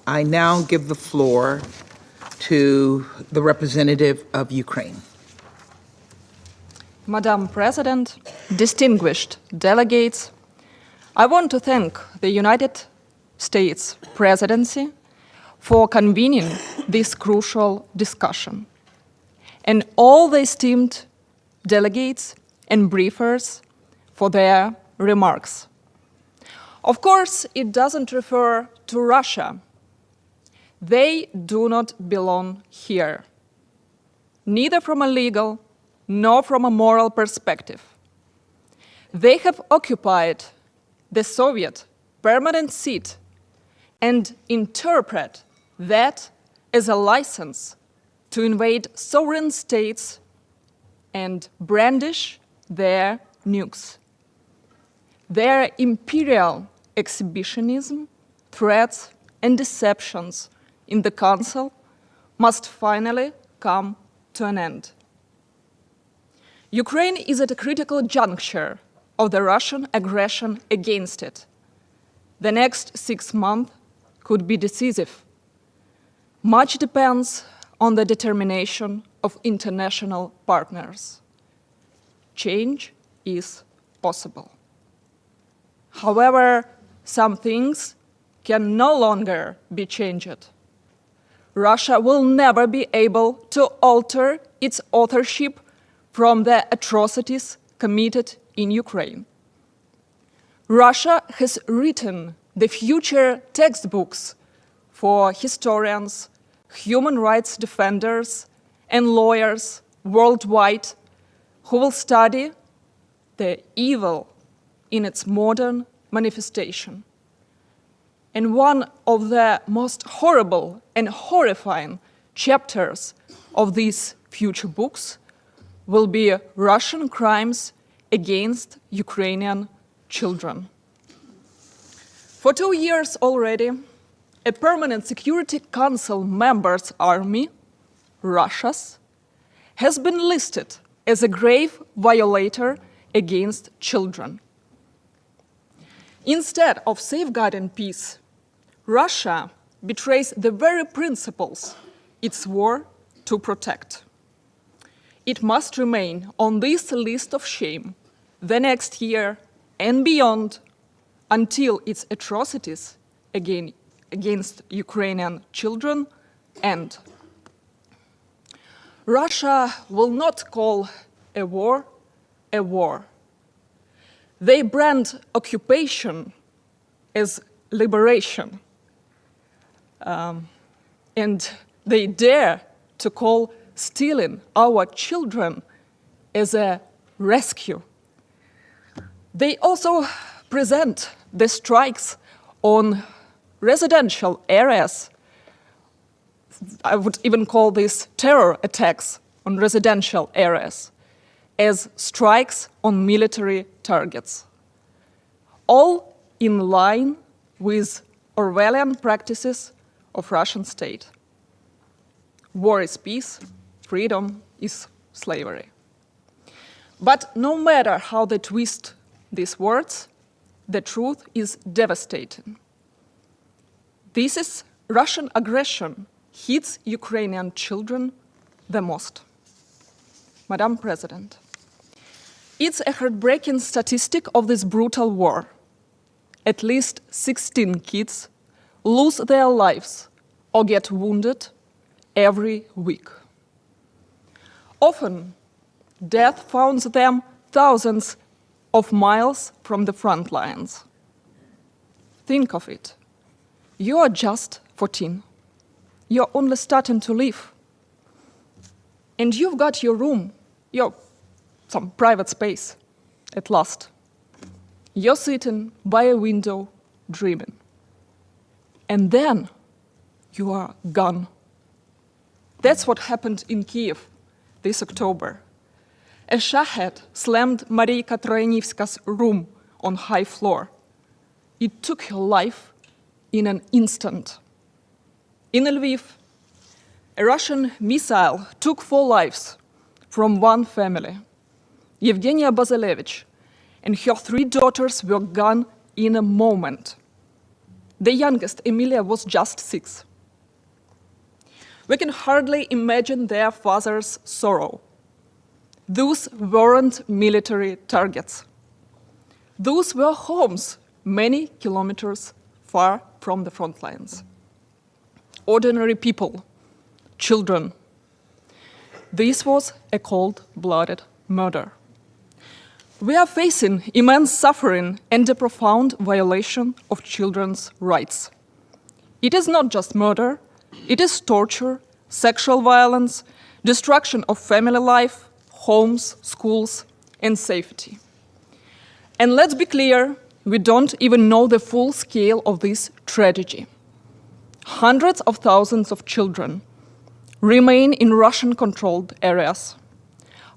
I now give the floor to the representative of Ukraine. Madam President, distinguished delegates, I want to thank the United States Presidency for convening this crucial discussion, and all the esteemed delegates and briefers for their remarks. Of course, it doesn't refer to Russia. They do not belong here, neither from a legal nor from a moral perspective. They have occupied the Soviet permanent seat and interpret that as a license to invade sovereign states and brandish their nukes. Their imperial exhibitionism, threats, and deceptions in the Council must finally come to an end. Ukraine is at a critical juncture of the Russian aggression against it. The next 6 months could be decisive. Much depends on the determination of international partners. Change is possible. However, some things can no longer be changed. Russia will never be able to alter its authorship from the atrocities committed in Ukraine. Russia has written the future textbooks for historians, human rights defenders, and lawyers worldwide who will study the evil in its modern manifestation. And one of the most horrible and horrifying chapters of these future books will be Russian crimes against Ukrainian children. For 2 years already, a permanent Security Council members' army, Russia's, has been listed as a grave violator against children. Instead of safeguarding peace, Russia betrays the very principles it swore to protect. It must remain on this list of shame the next year and beyond until its atrocities against Ukrainian children end. Russia will not call a war a war. They brand occupation as liberation, and they dare to call stealing our children as a rescue. They also present the strikes on residential areas. I would even call these terror attacks on residential areas as strikes on military targets, all in line with Orwellian practices of Russian state. War is peace, freedom is slavery. But no matter how they twist these words, the truth is devastating. This is Russian aggression hits Ukrainian children the most. Madam President, it's a heartbreaking statistic of this brutal war. At least 16 kids lose their lives or get wounded every week. Often, death finds them thousands of miles from the front lines. Think of it. You are just 14. You're only starting to live. And you've got your room, some private space, at last. You're sitting by a window, dreaming. And then you are gone. That's what happened in Kiev this October. A shahed slammed Mariyka Troyanivska's room on high floor. It took her life in an instant. In Lviv, a Russian missile took 4 lives from one family. Yevgenia Bazilevich and her 3 daughters were gone in a moment. The youngest, Emilia, was just 6. We can hardly imagine their father's sorrow. Those weren't military targets. Those were homes many kilometers far from the front lines. Ordinary people, children. This was a cold-blooded murder. We are facing immense suffering and a profound violation of children's rights. It is not just murder, it is torture, sexual violence, destruction of family life, homes, schools, and safety. And let's be clear, we don't even know the full scale of this tragedy. Hundreds of thousands of children remain in Russian-controlled areas,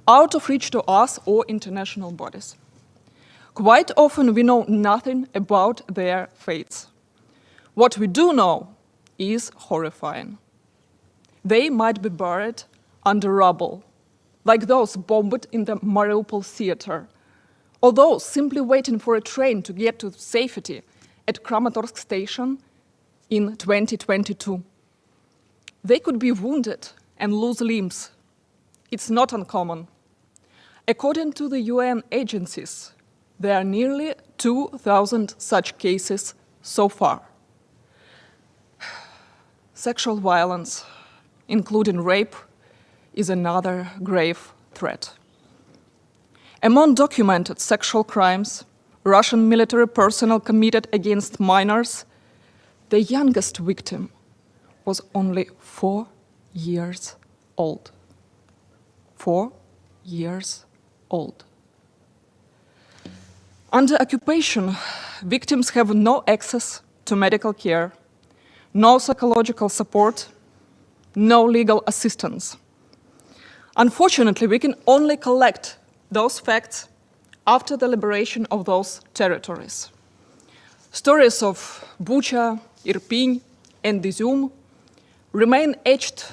out of reach to us or international bodies. Quite often we know nothing about their fates. What we do know is horrifying. They might be buried under rubble, like those bombed in the Mariupol theater, or those simply waiting for a train to get to safety at Kramatorsk station in 2022. They could be wounded and lose limbs. It's not uncommon. According to the UN agencies, there are nearly 2,000 such cases so far. Sexual violence, including rape, is another grave threat. Among documented sexual crimes Russian military personnel committed against minors, the youngest victim was only 4 years old. 4 years old. Under occupation, victims have no access to medical care, no psychological support, no legal assistance. Unfortunately, we can only collect those facts after the liberation of those territories. Stories of Bucha, Irpin, and Izum remain etched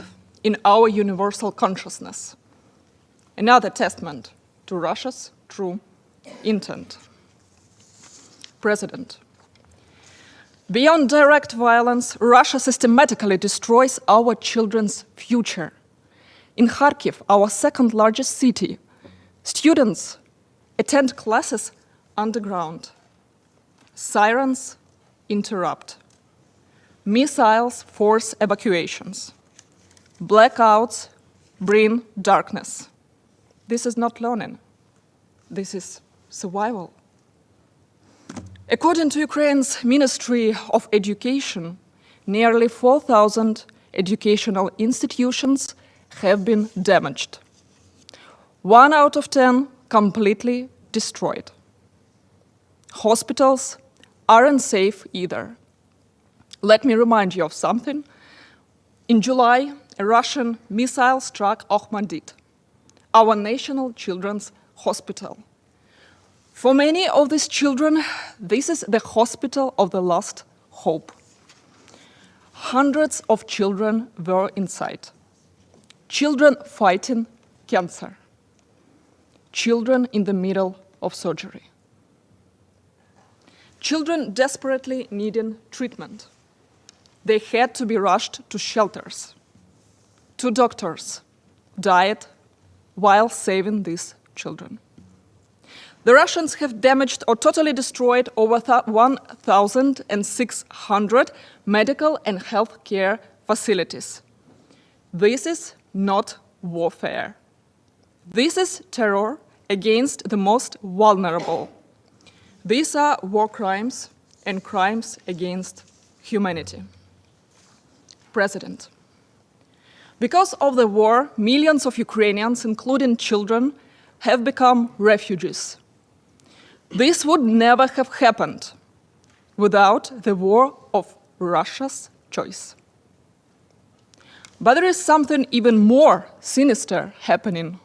in our universal consciousness. Another testament to Russia's true intent. President, beyond direct violence, Russia systematically destroys our children's future. In Kharkiv, our second largest city, students attend classes underground. Sirens interrupt. Missiles force evacuations. Blackouts bring darkness. This is not learning. This is survival. According to Ukraine's Ministry of Education, nearly 4,000 educational institutions have been damaged. 1 out of 10 completely destroyed. Hospitals aren't safe either. Let me remind you of something. In July, a Russian missile struck Okhmadit, our national children's hospital. For many of these children, this is the hospital of the last hope. Hundreds of children were inside. Children fighting cancer. Children in the middle of surgery. Children desperately needing treatment. They had to be rushed to shelters, to doctors, diet, while saving these children. The Russians have damaged or totally destroyed over 1,600 medical and health care facilities. This is not warfare. This is terror against the most vulnerable. These are war crimes and crimes against humanity. President, because of the war, millions of Ukrainians, including children, have become refugees. This would never have happened without the war of Russia's choice. But there is something even more sinister happening: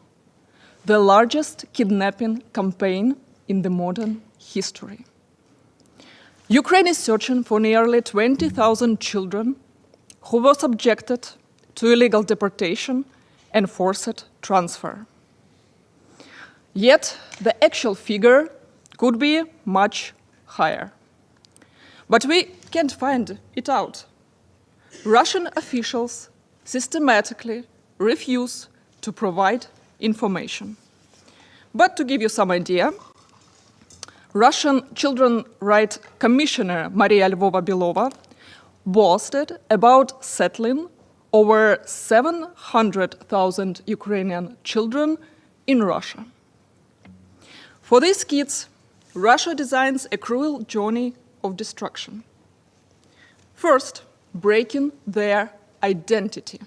the largest kidnapping campaign in the modern history. Ukraine is searching for nearly 20,000 children who were subjected to illegal deportation and forced transfer. Yet the actual figure could be much higher. But we can't find it out. Russian officials systematically refuse to provide information. But to give you some idea, Russian Children's Rights Commissioner Maria Lvova-Belova boasted about settling over 700,000 Ukrainian children in Russia. For these kids, Russia designs a cruel journey of destruction. First, breaking their identity.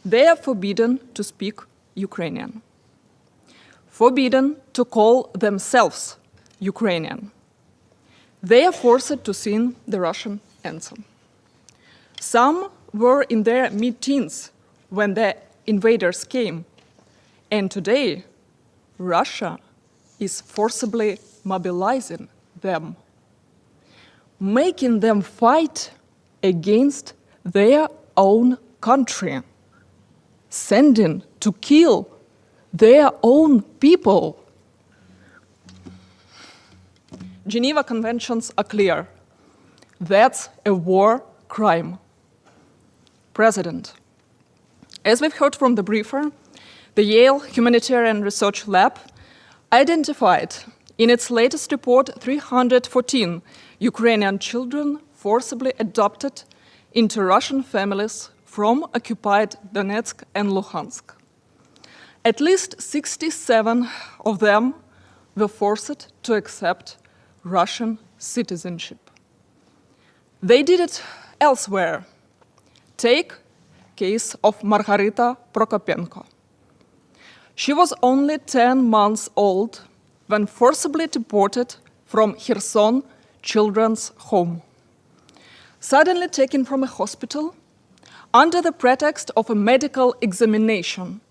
They are forbidden to speak Ukrainian, forbidden to call themselves Ukrainian. They are forced to sing the Russian anthem. Some were in their mid-teens when the invaders came, and today Russia is forcibly mobilizing them, making them fight against their own country, sending to kill their own people. Geneva Conventions are clear. That's a war crime. President, as we've heard from the briefer, the Yale Humanitarian Research Lab identified in its latest report 314 Ukrainian children forcibly adopted into Russian families from occupied Donetsk and Luhansk. At least 67 of them were forced to accept Russian citizenship. They did it elsewhere. Take case of Margarita Prokopenko. She was only 10 months old when forcibly deported from Kherson Children's Home. Suddenly taken from a hospital under the pretext of a medical examination,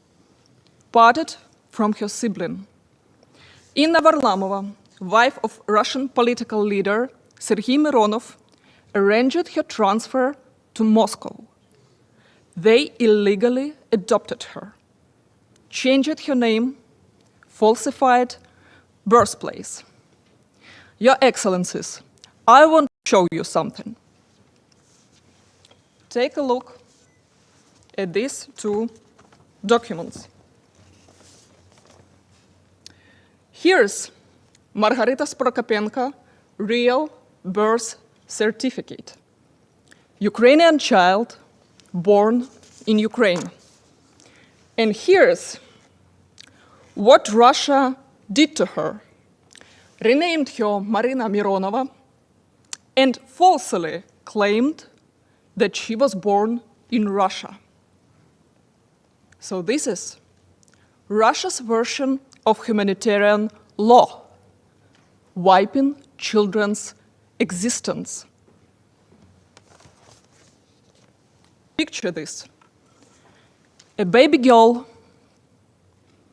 parted from her sibling. Inna Varlamova, wife of Russian political leader Sergei Mironov, arranged her transfer to Moscow. They illegally adopted her, changed her name, falsified birthplace. Your Excellencies, I want to show you something. Take a look at these two documents. Here's Margarita Prokopenko real birth certificate. Ukrainian child born in Ukraine. And here's what Russia did to her. Renamed her Marina Mironova and falsely claimed that she was born in Russia. So this is Russia's version of humanitarian law, wiping children's existence. Picture this. A baby girl,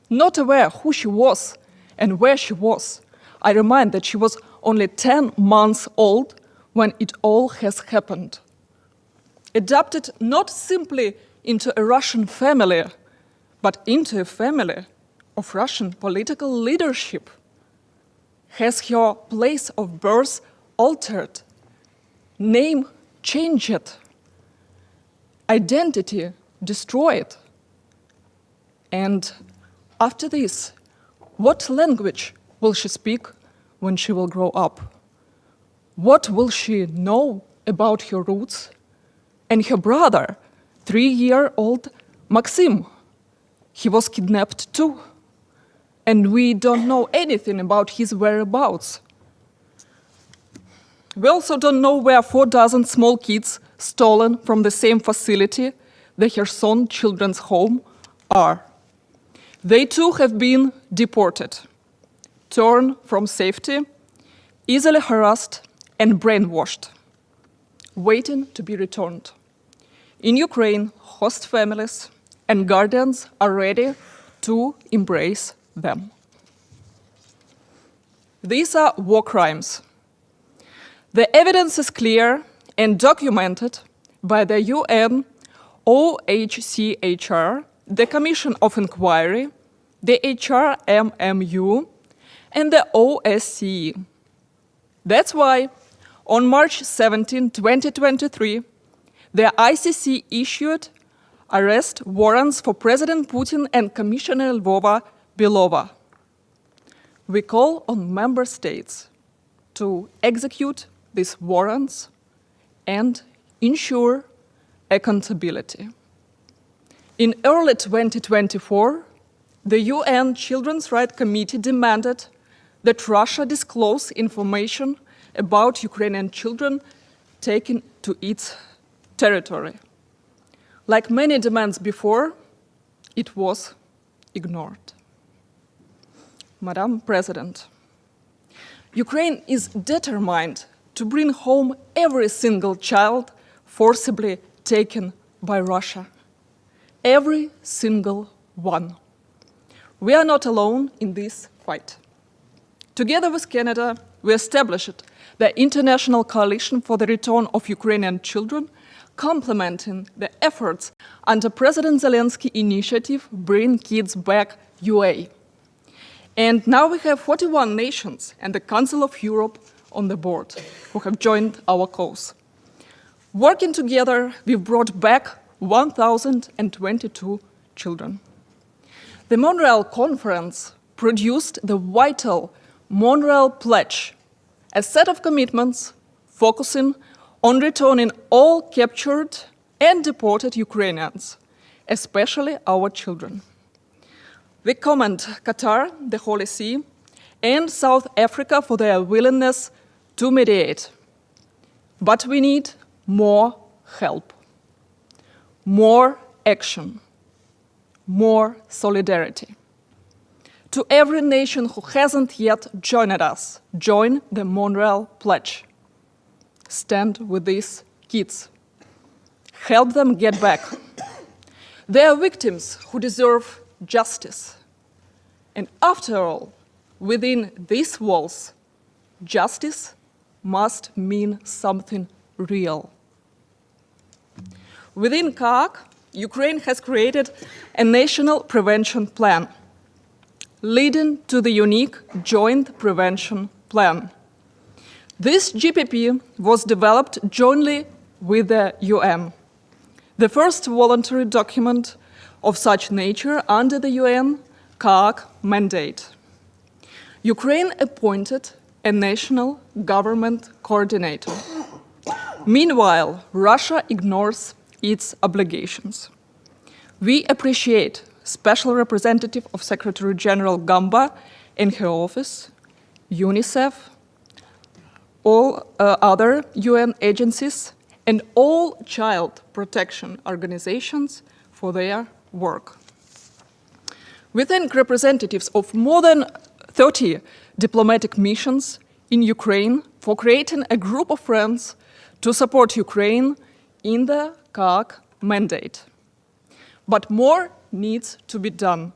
not aware who she was and where she was. I remind that she was only 10 months old when it all has happened. Adopted not simply into a Russian family, but into a family of Russian political leadership. Has her place of birth altered, name changed, identity destroyed. And after this, what language will she speak when she will grow up? What will she know about her roots? And her brother, 3-year-old Maxim, he was kidnapped too. And we don't know anything about his whereabouts. We also don't know where 4 dozen small kids stolen from the same facility, the Kherson Children's Home, are. They too have been deported, torn from safety, easily harassed and brainwashed, waiting to be returned. In Ukraine, host families and guardians are ready to embrace them. These are war crimes. The evidence is clear and documented by the UN OHCHR, the Commission of Inquiry, the HRMMU, and the OSCE. That's why On March 17, 2023, the ICC issued arrest warrants for President Putin and Commissioner Belova. We call on member states to execute these warrants and ensure accountability. In early 2024, the UN Children's Rights Committee demanded that Russia disclose information about Ukrainian children taken to its territory. Like many demands before, it was ignored. Madam President, Ukraine is determined to bring home every single child forcibly taken by Russia. Every single one. We are not alone in this fight. Together with Canada, we established the International Coalition for the Return of Ukrainian Children, complementing the efforts under President Zelensky initiative Bring Kids Back UA. And now we have 41 nations and the Council of Europe on the board who have joined our cause. Working together, we've brought back 1,022 children. The Montreal Conference produced the vital Montreal Pledge, a set of commitments focusing on returning all captured and deported Ukrainians, especially our children. We commend Qatar, the Holy See, and South Africa for their willingness to mediate. But we need more help, more action, more solidarity. To every nation who hasn't yet joined us, join the Montreal Pledge. Stand with these kids. Help them get back. They are victims who deserve justice. And after all, within these walls, justice must mean something real. Within CAAC, Ukraine has created a national prevention plan, leading to the unique Joint Prevention Plan. This GPP was developed jointly with the UN, the first voluntary document of such nature under the UN CAAC mandate. Ukraine appointed a national government coordinator. Meanwhile, Russia ignores its obligations. We appreciate Special Representative of Secretary General Gamba and her office, UNICEF, all other UN agencies, and all child protection organizations for their work. We thank representatives of more than 30 diplomatic missions in Ukraine for creating a group of friends to support Ukraine in the CAAC mandate. But more needs to be done.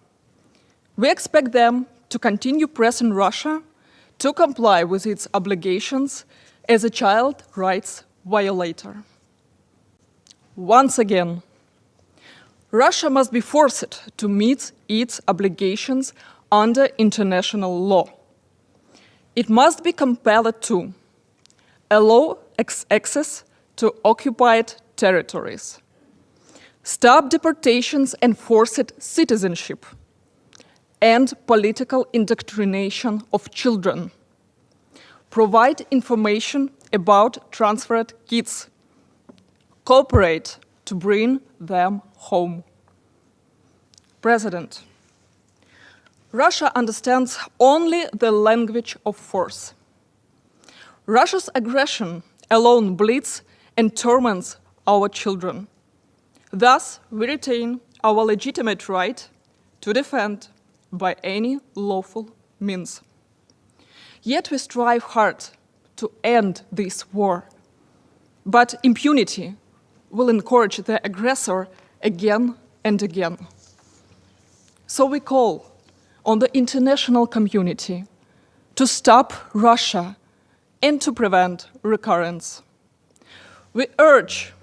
We expect them to continue pressing Russia to comply with its obligations as a child rights violator. Once again, Russia must be forced to meet its obligations under international law. It must be compelled to allow access to occupied territories, stop deportations and forced citizenship, and political indoctrination of children, provide information about transferred kids, cooperate to bring them home. President, Russia understands only the language of force. Russia's aggression alone bleeds and torments our children. Thus, we retain our legitimate right to defend by any lawful means. Yet we strive hard to end this war. But impunity will encourage the aggressor again and again. So we call on the international community to stop Russia and to prevent recurrence. We urge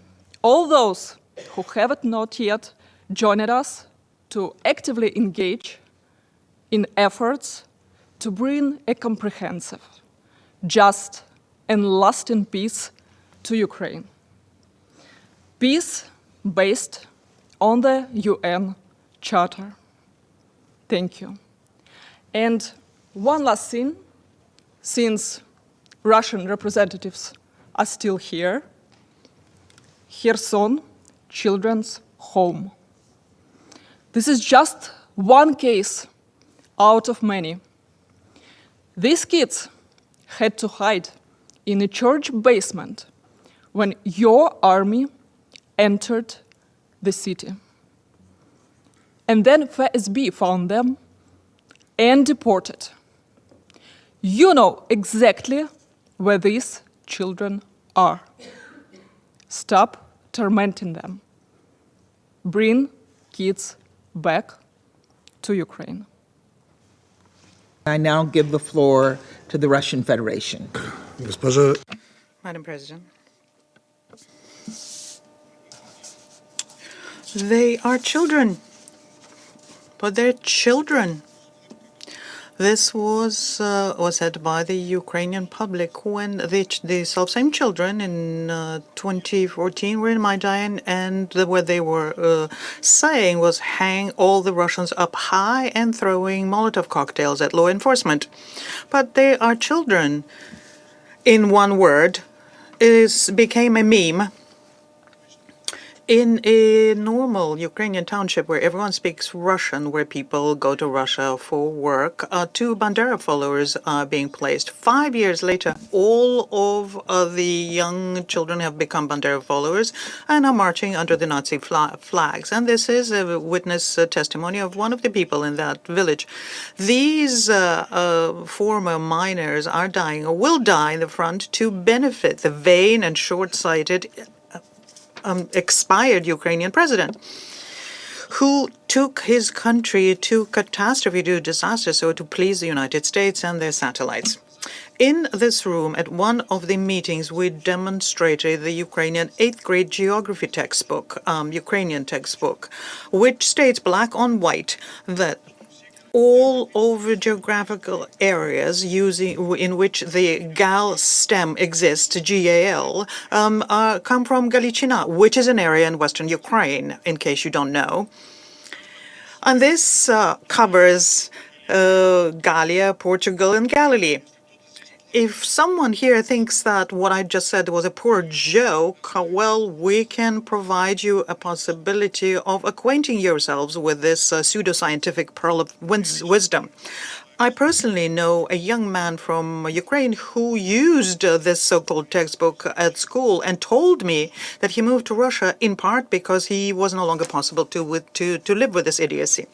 all those who have not yet joined us to actively engage in efforts to bring a comprehensive, just, and lasting peace to Ukraine. Peace based on the UN Charter. Thank you. And one last thing, since Russian representatives are still here, Kherson Children's Home. This is just one case out of many. These kids had to hide in a church basement when your army entered the city. And then FSB found them and deported. You know exactly where these children are. Stop tormenting them. Bring kids back to Ukraine. I now give the floor to the Russian Federation. Madam President, they are children, but they're children. This was said by the Ukrainian public when the self-same children in 2014 were in Maidan, and what they were saying was hang all the Russians up high and throwing Molotov cocktails at law enforcement. But they are children. In one word, became a meme. In a normal Ukrainian township where everyone speaks Russian, where people go to Russia for work, 2 Bandera followers are being placed. 5 years later, all of the young children have become Bandera followers and are marching under the Nazi flags. And this is a witness testimony of one of the people in that village. These former miners are dying or will die in the front to benefit the vain and short-sighted expired Ukrainian president, who took his country to catastrophe, to disaster, so to please the United States and their satellites. In this room, at one of the meetings, we demonstrated the Ukrainian 8th grade geography textbook, Ukrainian textbook, which states black on white that all over geographical areas in which the Gal stem exists, G-A-L, come from Galiciina, which is an area in western Ukraine, in case you don't know. And this covers Gallia, Portugal, and Galilee. If someone here thinks that what I just said was a poor joke, well, we can provide you a possibility of acquainting yourselves with this pseudoscientific pearl of wisdom. I personally know a young man from Ukraine who used this so-called textbook at school and told me that he moved to Russia in part because he was no longer possible to live with this idiocy.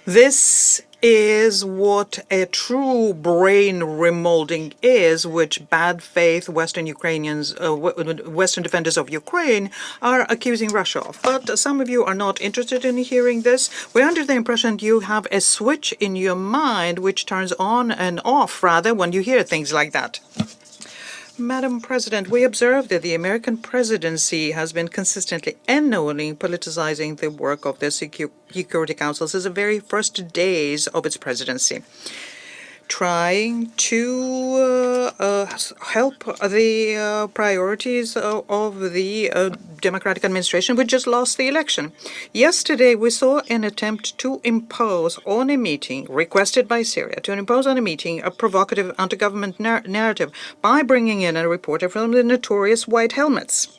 This is what a true brain remolding is, which bad faith Western Ukrainians, Western defenders of Ukraine are accusing Russia of. But some of you are not interested in hearing this. We're under the impression you have a switch in your mind which turns on and off, rather, when you hear things like that. Madam President, we observe that the American presidency has been consistently and knowingly politicizing the work of the Security Council since the very first days of its presidency, trying to help the priorities of the Democratic administration, which just lost the election. Yesterday, we saw an attempt to impose on a meeting requested by Syria, to impose on a meeting a provocative anti-government narrative by bringing in a reporter from the notorious White Helmets.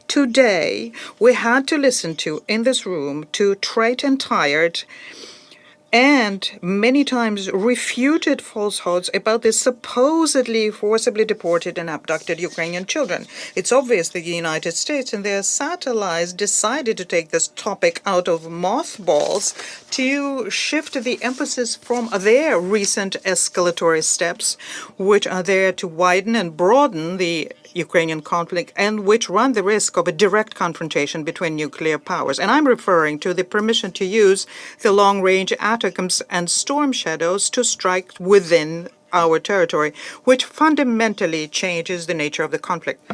Today, we had to listen to, in this room, to trite and tired and many times refuted falsehoods about the supposedly forcibly deported and abducted Ukrainian children. It's obvious that the United States and their satellites decided to take this topic out of mothballs to shift the emphasis from their recent escalatory steps, which are there to widen and broaden the Ukrainian conflict and which run the risk of a direct confrontation between nuclear powers. And I'm referring to the permission to use the long-range ATACMS and Storm Shadows to strike within our territory, which fundamentally changes the nature of the conflict.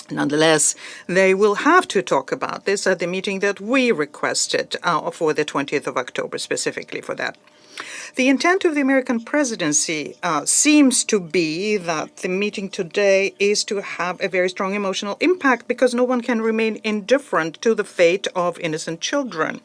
Nonetheless, they will have to talk about this at the meeting that we requested for the 20th of October, specifically for that. The intent of the American presidency seems to be that the meeting today is to have a very strong emotional impact because no one can remain indifferent to the fate of innocent children.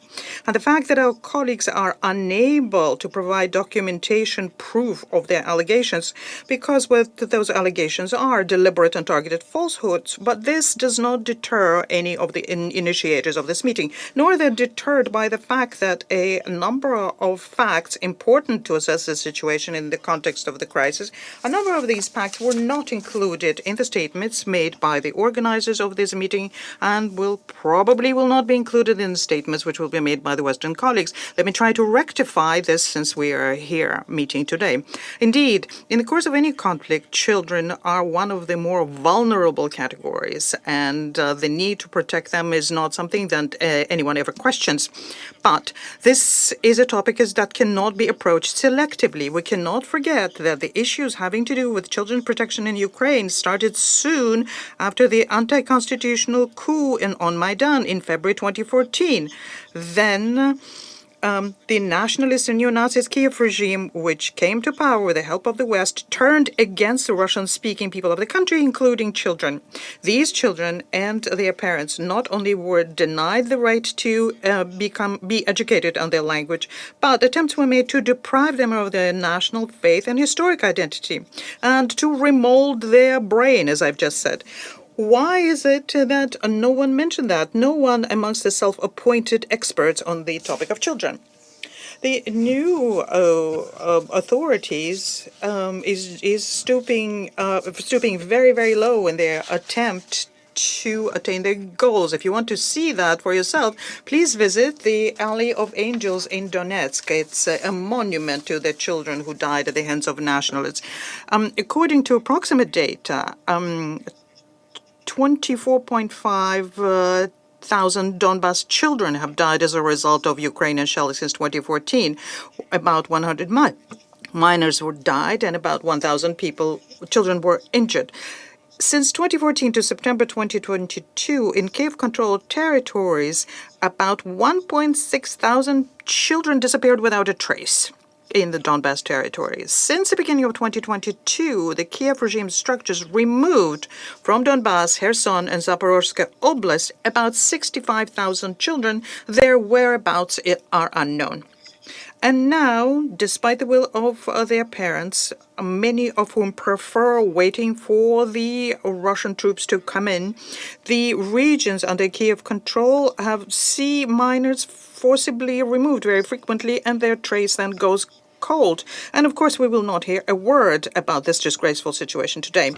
And the fact that our colleagues are unable to provide documentation proof of their allegations because what those allegations are deliberate and targeted falsehoods. But this does not deter any of the initiators of this meeting, nor are they deterred by the fact that a number of facts important to assess the situation in the context of the crisis, a number of these facts were not included in the statements made by the organizers of this meeting and will not be included in the statements which will be made by the Western colleagues. Let me try to rectify this since we are here meeting today. Indeed, in the course of any conflict, children are one of the more vulnerable categories, and the need to protect them is not something that anyone ever questions. But this is a topic that cannot be approached selectively. We cannot forget that the issues having to do with children's protection in Ukraine started soon after the anti-constitutional coup on Maidan in February 2014. Then the nationalist and neo-Nazist Kiev regime, which came to power with the help of the West, turned against the Russian-speaking people of the country, including children. These children and their parents not only were denied the right to be educated on their language, but attempts were made to deprive them of their national faith and historic identity, and to remold their brain, as I've just said. Why is it that no one mentioned that? No one amongst the self-appointed experts on the topic of children. The new authorities is stooping very, very low in their attempt to attain their goals. If you want to see that for yourself, please visit the Alley of Angels in Donetsk. It's a monument to the children who died at the hands of nationalists. According to approximate data, 24.5 thousand Donbas children have died as a result of Ukrainian shelling since 2014. About 100 minors were died and about 1,000 children were injured. Since 2014 to September 2022, in Kiev-controlled territories, about 1.6 thousand children disappeared without a trace in the Donbas territories. Since the beginning of 2022, the Kiev regime's structures removed from Donbas, Kherson, and Zaporozhye Oblast about 65,000 children. Their whereabouts are unknown. And now, despite the will of their parents, many of whom prefer waiting for the Russian troops to come in, the regions under Kiev control see minors forcibly removed very frequently, and their trace then goes cold. And of course, we will not hear a word about this disgraceful situation today.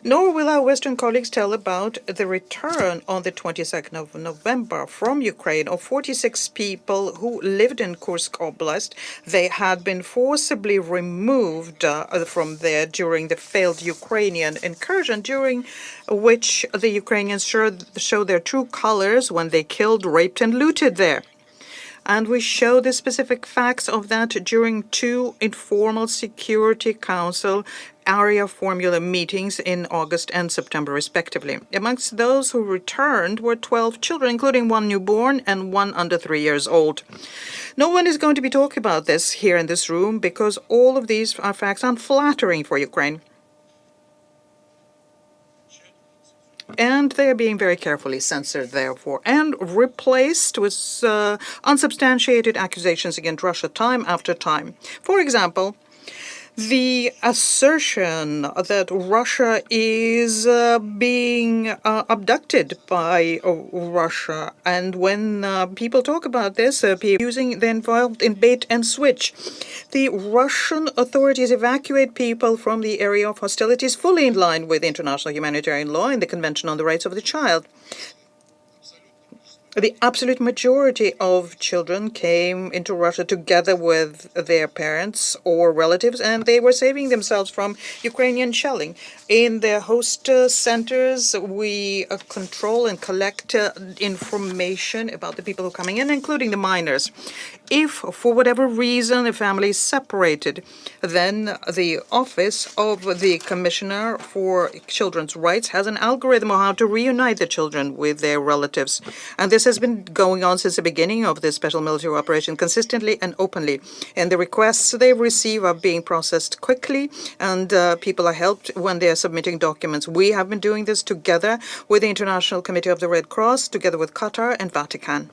Nor will our Western colleagues tell about the return on the 22nd of November from Ukraine of 46 people who lived in Kursk Oblast. They had been forcibly removed from there during the failed Ukrainian incursion, during which the Ukrainians showed their true colors when they killed, raped, and looted there. And we show the specific facts of that during two informal Security Council area formula meetings in August and September, respectively. Amongst those who returned were 12 children, including one newborn and one under 3 years old. No one is going to be talking about this here in this room because all of these are facts unflattering for Ukraine. And they are being very carefully censored, therefore, and replaced with unsubstantiated accusations against Russia time after time. For example, the assertion that Russia is being abducted by Russia. And when people talk about this, people they're involved in bait and switch. The Russian authorities evacuate people from the area of hostilities fully in line with international humanitarian law and the Convention on the Rights of the Child. The absolute majority of children came into Russia together with their parents or relatives, and they were saving themselves from Ukrainian shelling. In their host centers, we control and collect information about the people who are coming in, including the minors. If, for whatever reason, a family is separated, then the Office of the Commissioner for Children's Rights has an algorithm on how to reunite the children with their relatives. And this has been going on since the beginning of this special military operation, consistently and openly. And the requests they receive are being processed quickly, and people are helped when they are submitting documents. We have been doing this together with the International Committee of the Red Cross, together with Qatar and Vatican.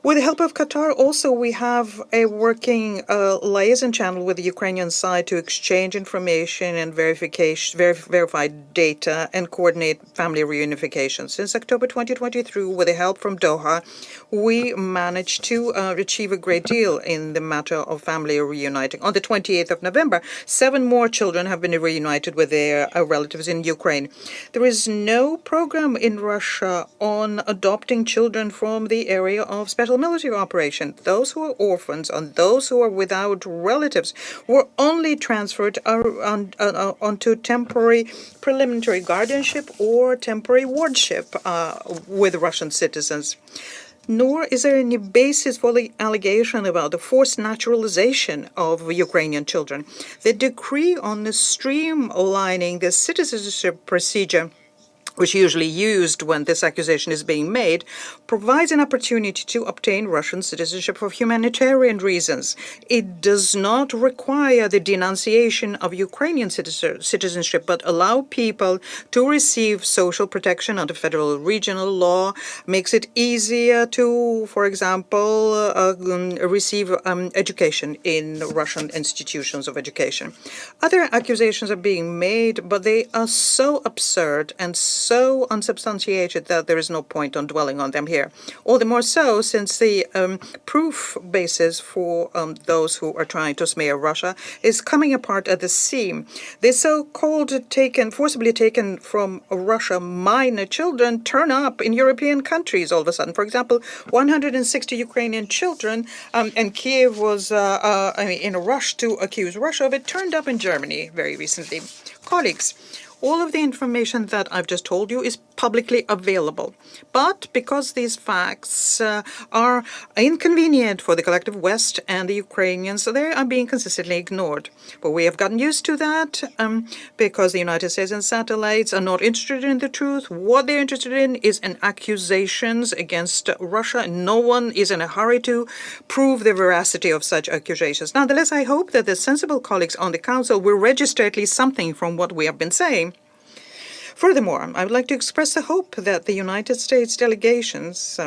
With the help of Qatar, also, we have a working liaison channel with the Ukrainian side to exchange information and verified data and coordinate family reunification. Since October 2023, with the help from Doha, we managed to achieve a great deal in the matter of family reuniting. On the 28th of November, 7 more children have been reunited with their relatives in Ukraine. There is no program in Russia on adopting children from the area of special military operation. Those who are orphans and those who are without relatives were only transferred onto temporary preliminary guardianship or temporary wardship with Russian citizens. Nor is there any basis for the allegation about the forced naturalization of Ukrainian children. The decree on the streamlining the citizenship procedure, which is usually used when this accusation is being made, provides an opportunity to obtain Russian citizenship for humanitarian reasons. It does not require the denunciation of Ukrainian citizenship, but allow people to receive social protection under federal regional law, makes it easier to, for example, receive education in Russian institutions of education. Other accusations are being made, but they are so absurd and so unsubstantiated that there is no point on dwelling on them here. All the more so since the proof basis for those who are trying to smear Russia is coming apart at the seam. The so-called forcibly taken from Russia minor children turn up in European countries all of a sudden. For example, 160 Ukrainian children, and Kiev was in a rush to accuse Russia of it, turned up in Germany very recently. Colleagues, all of the information that I've just told you is publicly available. But because these facts are inconvenient for the collective West and the Ukrainians, they are being consistently ignored. But we have gotten used to that because the United States and satellites are not interested in the truth. What they're interested in is in accusations against Russia. No one is in a hurry to prove the veracity of such accusations. Nonetheless, I hope that the sensible colleagues on the Council will register at least something from what we have been saying. Furthermore, I would like to express the hope that the United States delegations,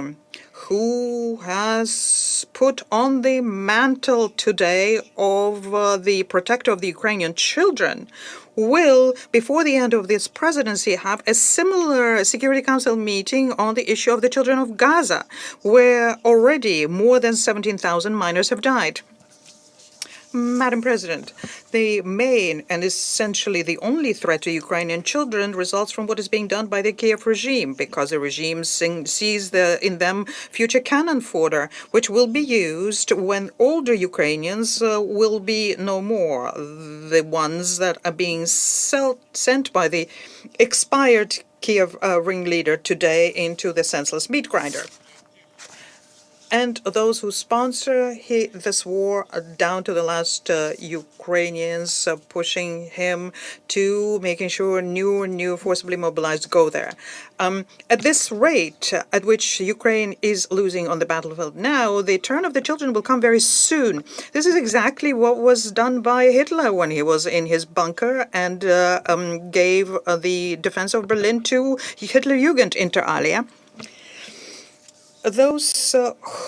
who has put on the mantle today of the protector of the Ukrainian children, will, before the end of this presidency, have a similar Security Council meeting on the issue of the children of Gaza, where already more than 17,000 minors have died. Madam President, the main and essentially the only threat to Ukrainian children results from what is being done by the Kiev regime, because the regime sees in them future cannon fodder, which will be used when older Ukrainians will be no more, the ones that are being sent by the expired Kiev ringleader today into the senseless meat grinder. And those who sponsor this war, down to the last Ukrainians, pushing him to making sure new forcibly mobilized go there. At this rate at which Ukraine is losing on the battlefield now, the turn of the children will come very soon. This is exactly what was done by Hitler when he was in his bunker and gave the defense of Berlin to Hitlerjugend inter alia. Those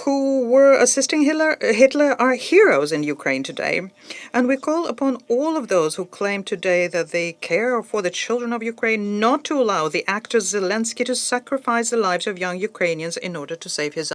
who were assisting Hitler are heroes in Ukraine today, and we call upon all of those who claim today that they care for the children of Ukraine not to allow the actor Zelensky to sacrifice the lives of young Ukrainians in order to save his